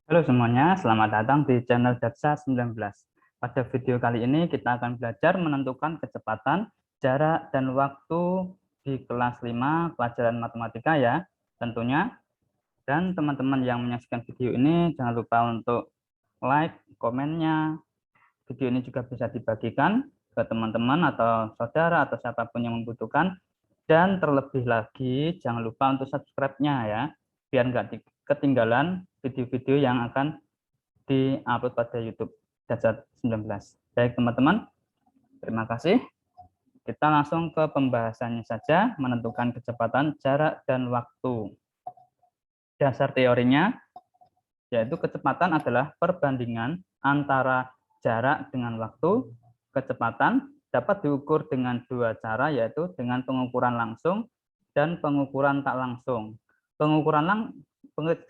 Halo semuanya, selamat datang di channel Daksa 19. Pada video kali ini kita akan belajar menentukan kecepatan, jarak, dan waktu di kelas 5 pelajaran matematika ya, tentunya. Dan teman-teman yang menyaksikan video ini jangan lupa untuk like, komennya. Video ini juga bisa dibagikan ke teman-teman atau saudara atau siapapun yang membutuhkan. Dan terlebih lagi jangan lupa untuk subscribe-nya ya, biar nggak ketinggalan video-video yang akan di-upload pada YouTube Dasar 19. Baik teman-teman, terima kasih. Kita langsung ke pembahasannya saja, menentukan kecepatan, jarak, dan waktu. Dasar teorinya, yaitu kecepatan adalah perbandingan antara jarak dengan waktu. Kecepatan dapat diukur dengan dua cara, yaitu dengan pengukuran langsung dan pengukuran tak langsung.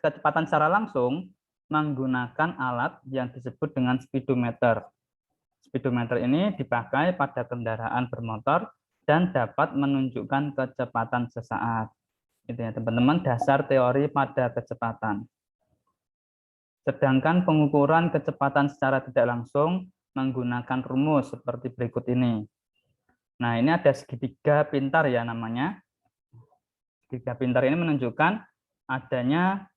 Kecepatan secara langsung menggunakan alat yang disebut dengan speedometer. Speedometer ini dipakai pada kendaraan bermotor dan dapat menunjukkan kecepatan sesaat. Itu ya teman-teman, dasar teori pada kecepatan. Sedangkan pengukuran kecepatan secara tidak langsung menggunakan rumus seperti berikut ini. Nah, ini ada segitiga pintar ya namanya. Segitiga pintar ini menunjukkan adanya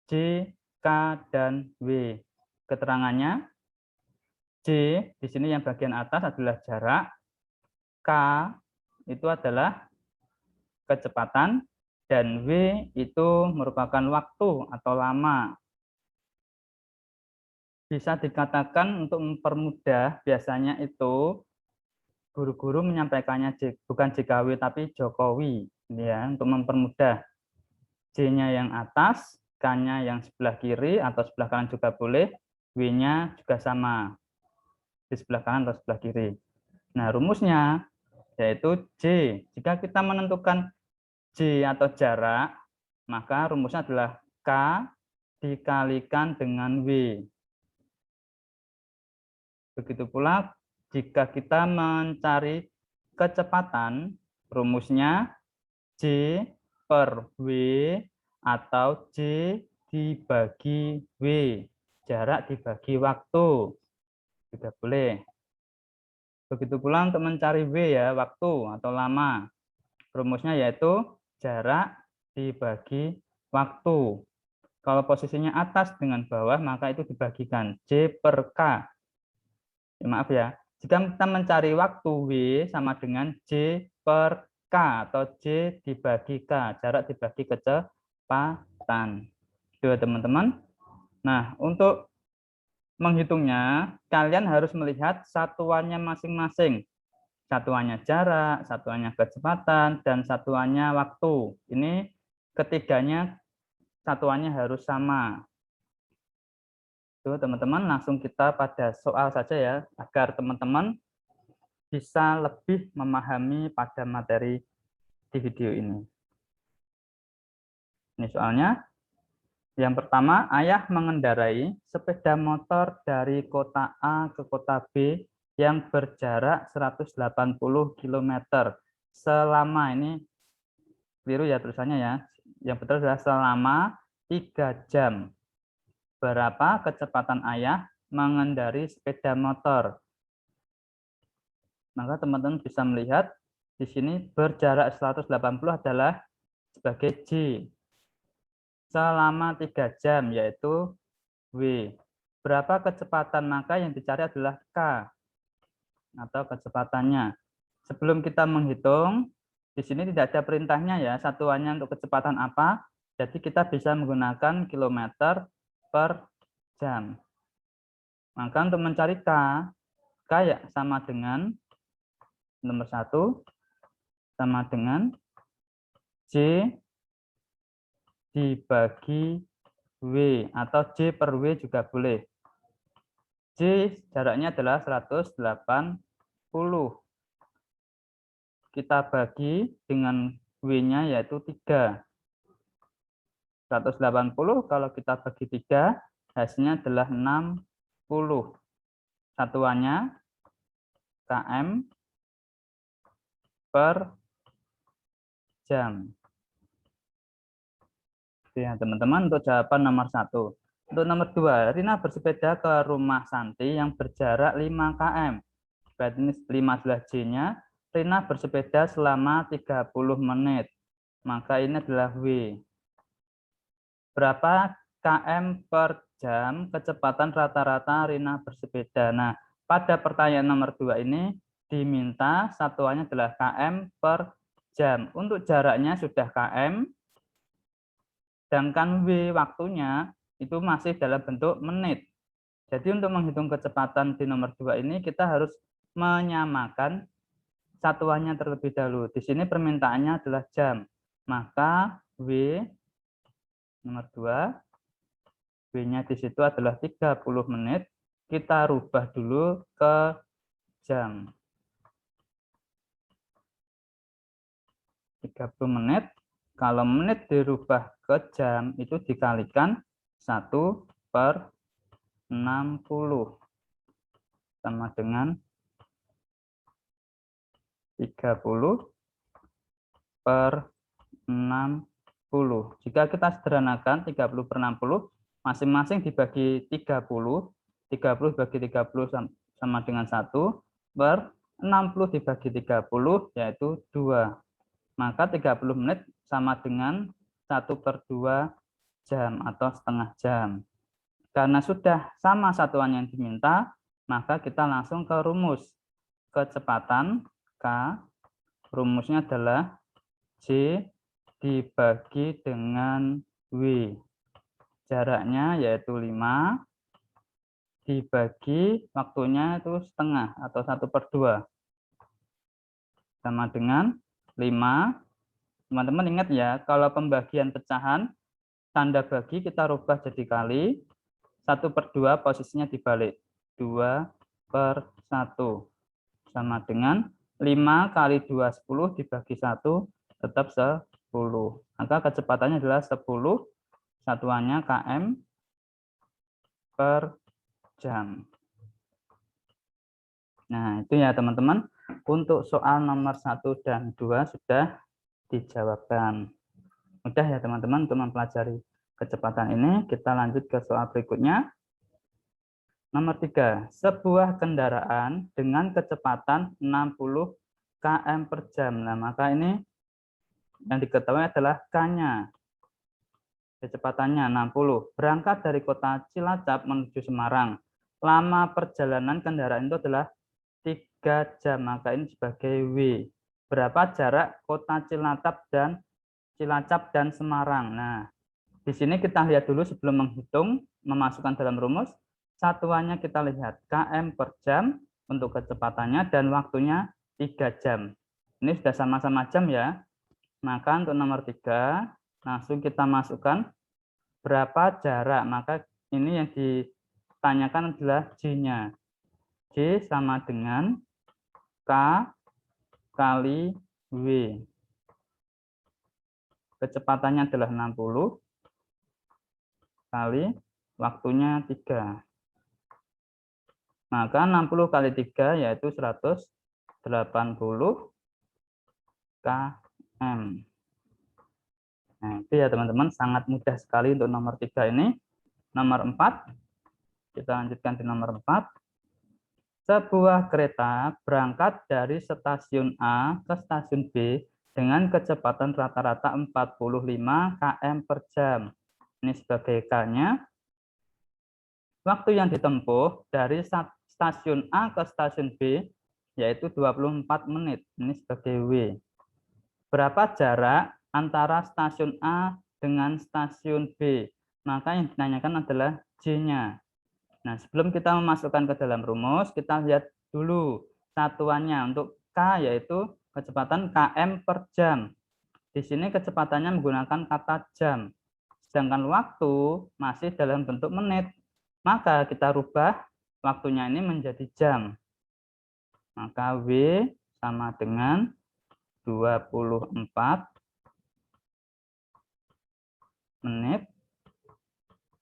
J, K, dan W. Keterangannya, J di sini yang bagian atas adalah jarak, K itu adalah kecepatan, dan W itu merupakan waktu atau lama. Bisa dikatakan untuk mempermudah, biasanya itu guru-guru menyampaikannya bukan JKW tapi Jokowi, ya, untuk mempermudah. J-nya yang atas, K-nya yang sebelah kiri atau sebelah kanan juga boleh, W-nya juga sama di sebelah kanan atau sebelah kiri. Nah, rumusnya yaitu J. Jika kita menentukan J atau jarak, maka rumusnya adalah K dikalikan dengan W. Begitu pula jika kita mencari kecepatan, rumusnya J per W atau J dibagi W. Jarak dibagi waktu. Juga boleh. Begitu pula untuk mencari W ya, waktu atau lama. Rumusnya yaitu jarak dibagi waktu. Kalau posisinya atas dengan bawah, maka itu dibagikan J per K. Ya, maaf ya, jika kita mencari waktu W sama dengan J per K atau J dibagi K, jarak dibagi kecepatan. Itu ya teman-teman. Nah, untuk menghitungnya, kalian harus melihat satuannya masing-masing. Satuannya jarak, satuannya kecepatan, dan satuannya waktu. Ini ketiganya satuannya harus sama. Tuh, teman-teman, langsung kita pada soal saja ya, agar teman-teman bisa lebih memahami pada materi di video ini. Ini soalnya. Yang pertama, ayah mengendarai sepeda motor dari kota A ke kota B yang berjarak 180 km selama, ini keliru ya tulisannya ya. Yang betul adalah selama 3 jam. Berapa kecepatan ayah mengendarai sepeda motor? Maka teman-teman bisa melihat di sini berjarak 180 adalah sebagai J. Selama 3 jam yaitu W. Berapa kecepatan? Maka yang dicari adalah K atau kecepatannya. Sebelum kita menghitung, di sini tidak ada perintahnya ya, satuannya untuk kecepatan apa. Jadi kita bisa menggunakan kilometer per jam. Maka untuk mencari K, K ya sama dengan nomor 1 sama dengan J dibagi W atau J per W juga boleh. J jaraknya adalah 180. Kita bagi dengan W-nya yaitu 3. 180 kalau kita bagi 3, hasilnya adalah 60. Satuannya km per jam. Ya, teman-teman, untuk jawaban nomor 1. Untuk nomor 2, Rina bersepeda ke rumah Santi yang berjarak 5 km. Berarti ini 5 adalah J-nya. Rina bersepeda selama 30 menit. Maka ini adalah W. Berapa km per jam kecepatan rata-rata Rina bersepeda? Nah, pada pertanyaan nomor 2 ini diminta satuannya adalah km per jam. Untuk jaraknya sudah km, sedangkan W waktunya itu masih dalam bentuk menit. Jadi untuk menghitung kecepatan di nomor 2 ini kita harus menyamakan satuannya terlebih dahulu. Di sini permintaannya adalah jam. Maka W nomor 2, W-nya di situ adalah 30 menit. Kita rubah dulu ke jam. 30 menit. Kalau menit dirubah ke jam itu dikalikan 1 per 60 sama dengan 30 per 60. Jika kita sederhanakan 30 per 60, masing-masing dibagi 30. 30 bagi 30 sama dengan 1 per 60 dibagi 30 yaitu 2. Maka 30 menit sama dengan 1 per 2 jam atau setengah jam. Karena sudah sama satuan yang diminta, maka kita langsung ke rumus. Kecepatan K, rumusnya adalah J dibagi dengan W. Jaraknya yaitu 5, dibagi waktunya itu setengah atau 1 per 2. Sama dengan 5. Teman-teman ingat ya, kalau pembagian pecahan, tanda bagi kita rubah jadi kali. 1 per 2 posisinya dibalik. 2 per 1. Sama dengan 5 kali 2, 10 dibagi 1, tetap 10. Maka kecepatannya adalah 10, satuannya km per jam. Nah, itu ya teman-teman. Untuk soal nomor 1 dan 2 sudah dijawabkan. Mudah ya teman-teman untuk mempelajari kecepatan ini. Kita lanjut ke soal berikutnya. Nomor 3, sebuah kendaraan dengan kecepatan 60 km per jam. Nah, maka ini yang diketahui adalah K-nya. Kecepatannya 60. Berangkat dari kota Cilacap menuju Semarang. Lama perjalanan kendaraan itu adalah 3 jam, maka ini sebagai W. Berapa jarak kota Cilacap dan Semarang? Nah, di sini kita lihat dulu sebelum menghitung, memasukkan dalam rumus, satuannya kita lihat km per jam untuk kecepatannya dan waktunya 3 jam. Ini sudah sama-sama jam ya. Maka untuk nomor 3, langsung kita masukkan berapa jarak. Maka ini yang ditanyakan adalah J-nya. J sama dengan K kali W. Kecepatannya adalah 60 kali waktunya 3. Maka 60 kali 3 yaitu 180 km. Nah, itu ya teman-teman, sangat mudah sekali untuk nomor 3 ini. Nomor 4, kita lanjutkan di nomor 4. Sebuah kereta berangkat dari stasiun A ke stasiun B dengan kecepatan rata-rata 45 km per jam. Ini sebagai K-nya. Waktu yang ditempuh dari stasiun A ke stasiun B yaitu 24 menit. Ini sebagai W. Berapa jarak antara stasiun A dengan stasiun B? Maka yang ditanyakan adalah J-nya. Nah, sebelum kita memasukkan ke dalam rumus, kita lihat dulu satuannya. Untuk K yaitu kecepatan km per jam. Di sini kecepatannya menggunakan kata jam. Sedangkan waktu masih dalam bentuk menit. Maka kita rubah waktunya ini menjadi jam. Maka W sama dengan 24 menit.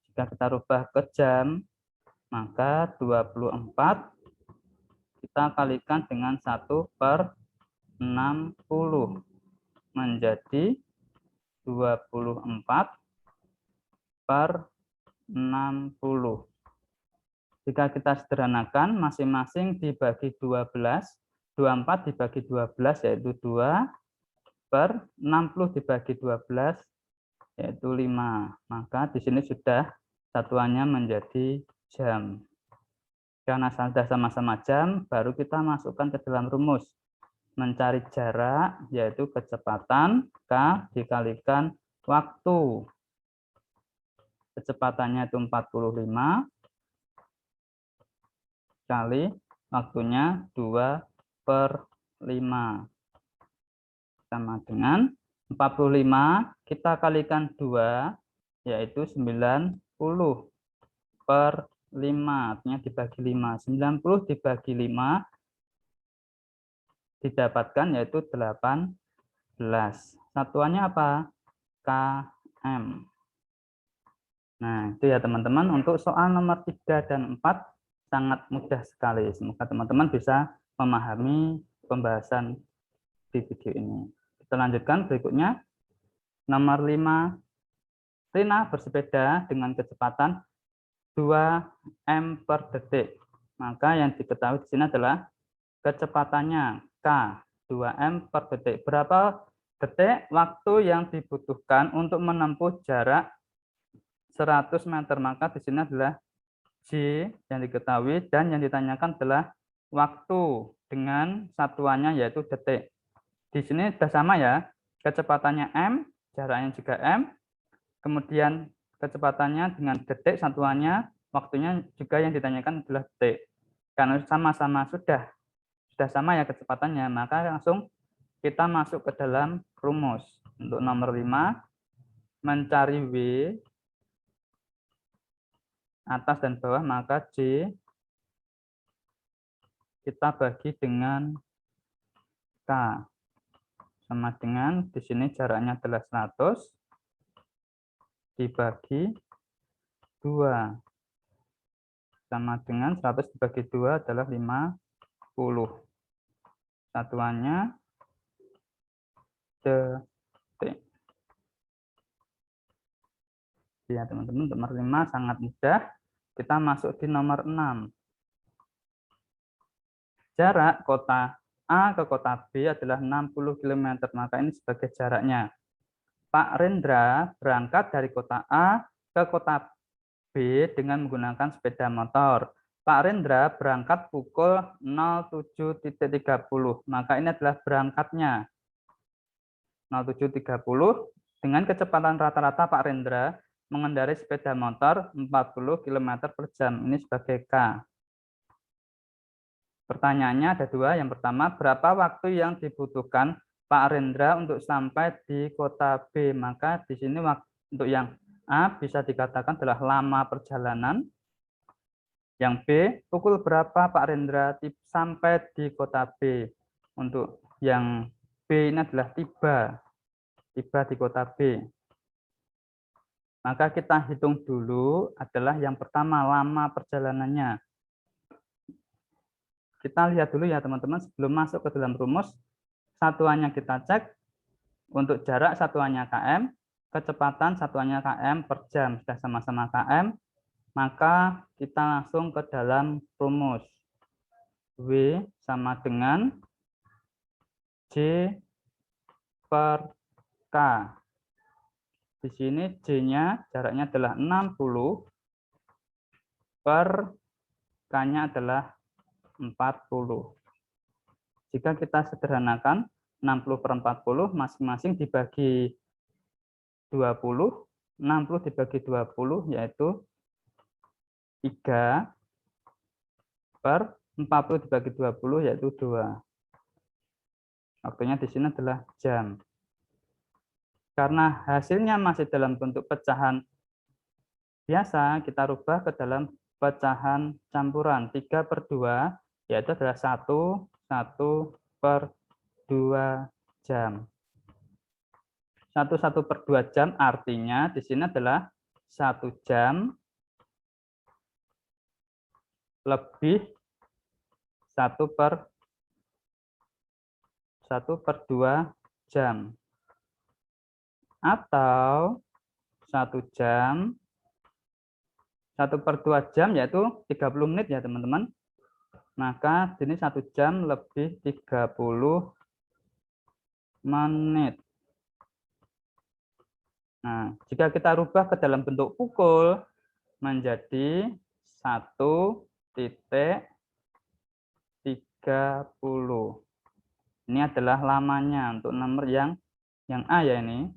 Jika kita rubah ke jam, maka 24 kita kalikan dengan 1 per 60 menjadi 24 per 60. Jika kita sederhanakan, masing-masing dibagi 12, 24 dibagi 12 yaitu 2, per 60 dibagi 12 yaitu 5. Maka di sini sudah satuannya menjadi jam. Karena sudah sama-sama jam, baru kita masukkan ke dalam rumus. Mencari jarak, yaitu kecepatan, K dikalikan waktu. Kecepatannya itu 45, kali waktunya 2/5. Sama dengan 45, kita kalikan 2, yaitu 90/5, artinya dibagi 5. 90 dibagi 5 didapatkan yaitu 18. Satuannya apa? km. Nah, itu ya teman-teman. Untuk soal nomor 3 dan 4 sangat mudah sekali. Semoga teman-teman bisa memahami pembahasan di video ini. Kita lanjutkan berikutnya. Nomor 5. Rina bersepeda dengan kecepatan 2 m per detik. Maka yang diketahui di sini adalah kecepatannya K, 2 m per detik. Berapa detik waktu yang dibutuhkan untuk menempuh jarak 100 meter? Maka di sini adalah J yang diketahui dan yang ditanyakan adalah waktu dengan satuannya yaitu detik. Di sini sudah sama ya, kecepatannya m, jaraknya juga m, kemudian kecepatannya dengan detik satuannya, waktunya juga yang ditanyakan adalah detik. Karena sama-sama sudah sama ya kecepatannya, maka langsung kita masuk ke dalam rumus. Untuk nomor 5, mencari W atas dan bawah, maka J kita bagi dengan K. Sama dengan di sini jaraknya adalah 100 dibagi 2. Sama dengan 100 dibagi 2 adalah 50. Satuannya detik. Ya teman-teman, nomor 5 sangat mudah. Kita masuk di nomor 6. Jarak kota A ke kota B adalah 60 km, maka ini sebagai jaraknya. Pak Rendra berangkat dari kota A ke kota B dengan menggunakan sepeda motor. Pak Rendra berangkat pukul 07.30, maka ini adalah berangkatnya. 07.30 dengan kecepatan rata-rata Pak Rendra mengendarai sepeda motor 40 km per jam. Ini sebagai K. Pertanyaannya ada dua. Yang pertama, berapa waktu yang dibutuhkan Pak Rendra untuk sampai di kota B? Maka di sini untuk yang A bisa dikatakan adalah lama perjalanan. Yang B, pukul berapa Pak Rendra sampai di kota B? Untuk yang B ini adalah tiba di kota B. Maka kita hitung dulu adalah yang pertama, lama perjalanannya. Kita lihat dulu ya teman-teman, sebelum masuk ke dalam rumus, satuannya kita cek. Untuk jarak satuannya km, kecepatan satuannya km per jam. Sudah sama-sama km, maka kita langsung ke dalam rumus. W sama dengan J per K. Di sini J-nya jaraknya adalah 60 per K-nya adalah 40. Jika kita sederhanakan, 60 per 40 masing-masing dibagi 20, 60 dibagi 20 yaitu 3 per 40 dibagi 20 yaitu 2. Waktunya di sini adalah jam. Karena hasilnya masih dalam bentuk pecahan biasa, kita rubah ke dalam pecahan campuran. 3 per 2 yaitu adalah 1 per 2 jam. 1 per 2 jam artinya di sini adalah 1 jam lebih 1 per 2 jam. Atau 1 jam 1/2 jam yaitu 30 menit ya teman-teman. Maka ini 1 jam lebih 30 menit. Nah, jika kita rubah ke dalam bentuk pukul menjadi 1,30. Ini adalah lamanya untuk nomor yang A ya ini.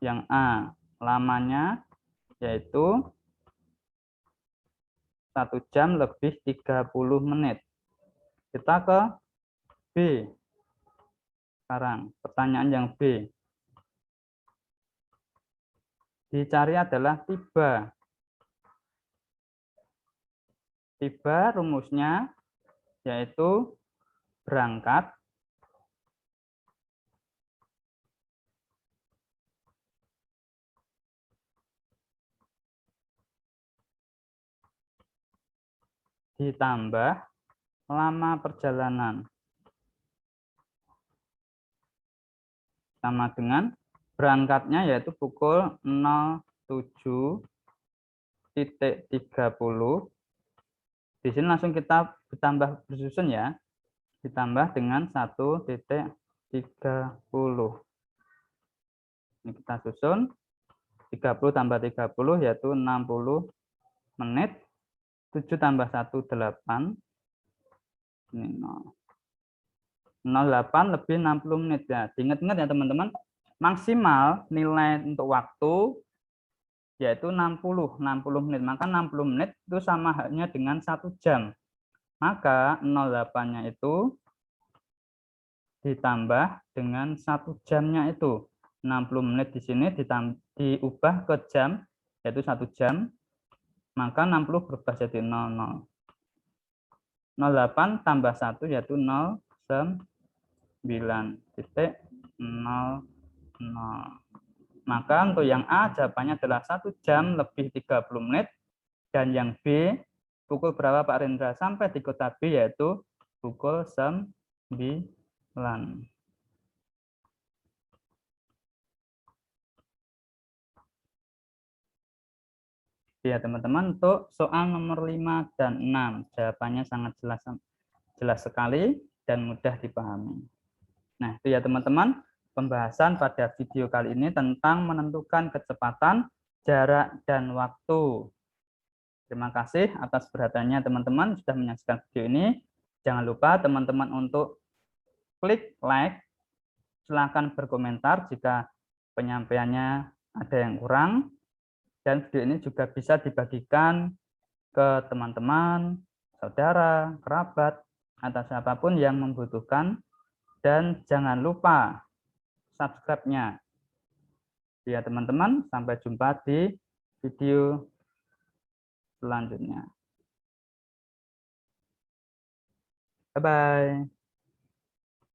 Yang A lamanya yaitu 1 jam lebih 30 menit. Kita ke B. Sekarang pertanyaan yang B. Dicari adalah tiba. Tiba rumusnya yaitu berangkat ditambah lama perjalanan sama dengan berangkatnya yaitu pukul 07.30. Di sini langsung kita ditambah bersusun ya. Ditambah dengan 1.30. Ini kita susun. 30 tambah 30 yaitu 60 menit. 7 tambah 1, 8. Ini 0. 08 lebih 60 menit ya. Diingat-ingat ya teman-teman. Maksimal nilai untuk waktu yaitu 60 menit. Maka 60 menit itu sama halnya dengan 1 jam. Maka 08-nya itu ditambah dengan 1 jamnya itu. 60 menit di sini diubah ke jam, yaitu 1 jam. Maka 60 berubah jadi 00. 08 tambah 1 yaitu 09.00. Maka untuk yang A jawabannya adalah 1 jam lebih 30 menit. Dan yang B, pukul berapa Pak Rendra sampai di kota B yaitu pukul 9. Ya teman-teman, untuk soal nomor 5 dan 6 jawabannya sangat jelas sekali dan mudah dipahami. Nah, itu ya teman-teman, pembahasan pada video kali ini tentang menentukan kecepatan, jarak, dan waktu. Terima kasih atas perhatiannya teman-teman sudah menyaksikan video ini. Jangan lupa teman-teman untuk klik like, silakan berkomentar jika penyampaiannya ada yang kurang, dan video ini juga bisa dibagikan ke teman-teman, saudara, kerabat, atau siapapun yang membutuhkan, dan jangan lupa subscribe-nya. Ya teman-teman, sampai jumpa di video selanjutnya. Bye-bye.